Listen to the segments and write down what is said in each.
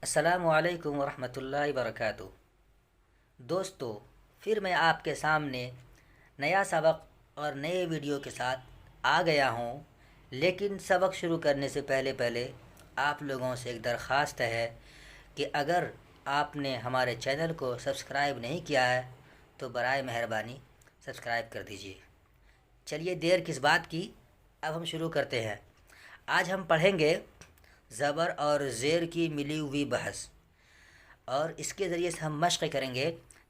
السلام علیکم ورحمۃ اللہ وبرکاتہ۔ دوستو، پھر میں آپ کے سامنے نیا سبق اور نئے ویڈیو کے ساتھ آ گیا ہوں، لیکن سبق شروع کرنے سے پہلے آپ لوگوں سے ایک درخواست ہے کہ اگر آپ نے ہمارے چینل کو سبسکرائب نہیں کیا ہے تو برائے مہربانی سبسکرائب کر دیجیے۔ چلیے دیر کس بات کی، اب ہم شروع کرتے ہیں۔ آج ہم پڑھیں گے زبر اور زیر کی ملی ہوئی بحث، اور اس کے ذریعے سے ہم مشق کریں گے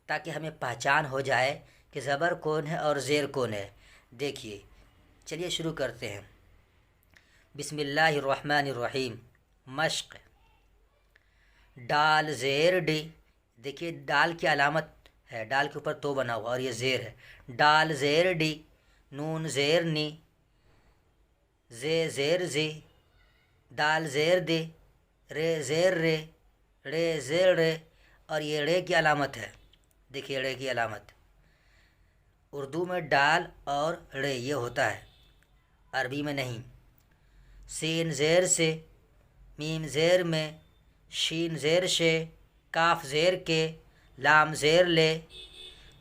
تاکہ ہمیں پہچان ہو جائے کہ زبر کون ہے اور زیر کون ہے۔ دیکھیے، چلیے شروع کرتے ہیں۔ بسم اللہ الرحمن الرحیم۔ مشق: ڈال زیر ڈی۔ دیکھیے ڈال کی علامت ہے، ڈال کے اوپر تو بنا ہوا اور یہ زیر ہے۔ ڈال زیر ڈی، نون زیر نی، زے زیر زی، دال زیر دے، رے زیر رے، رے زیر رے، اور یہ رے کی علامت ہے۔ دیکھیے رے کی علامت اردو میں ڈال اور رے یہ ہوتا ہے، عربی میں نہیں۔ سین زیر سے، میم زیر میں، شین زیر شے، کاف زیر کے، لام زیر لے،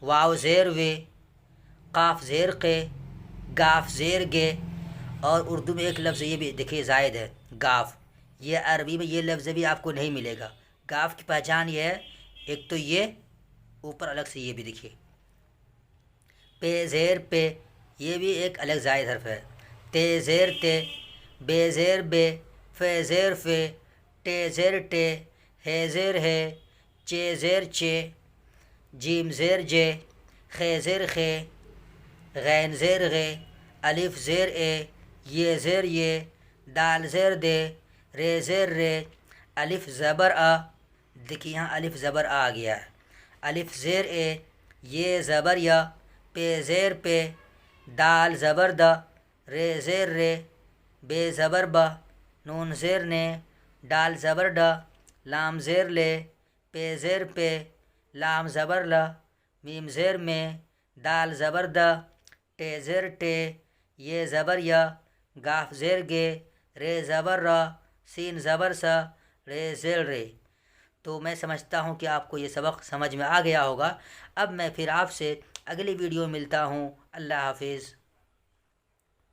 واو زیر وے، قاف زیر قے، گاف زیر گے۔ اور اردو میں ایک لفظ یہ بھی دیکھیے زائد ہے، گاف۔ یہ عربی میں یہ لفظ بھی آپ کو نہیں ملے گا۔ گاف کی پہچان یہ ہے، ایک تو یہ اوپر الگ سے یہ بھی دیکھیے، پے زیر پے، یہ بھی ایک الگ زائد حرف ہے۔ تے زیر تے، بے زیر بے، فے زیر فے، ٹے زیر ٹے، ہے زیر ہے، چے زیر چے، جیم زیر جے، خے زیر خے، غین زیر غے، الف زیر اے، یہ زیر یہ، دال زیر دے، رے زیر رے، الف زبر آ۔ دیکھیے یہاں الف زبر آ گیا ہے۔ الف زیر اے، یہ زبر یا، پے زیر پے، دال زبر دا، رے زیر رے، بے زبر با، نون زیر نے، ڈال زبر ڈا، لام زیر لے، پے زیر پے، لام زبر لا، میم زیر میں، دال زبر دا، ٹے زیر ٹے، یہ زبر یا، گاف زیر گے، رے زبر را، سین زبر سا، رے زیر رے۔ تو میں سمجھتا ہوں کہ آپ کو یہ سبق سمجھ میں آ گیا ہوگا۔ اب میں پھر آپ سے اگلی ویڈیو ملتا ہوں۔ اللہ حافظ۔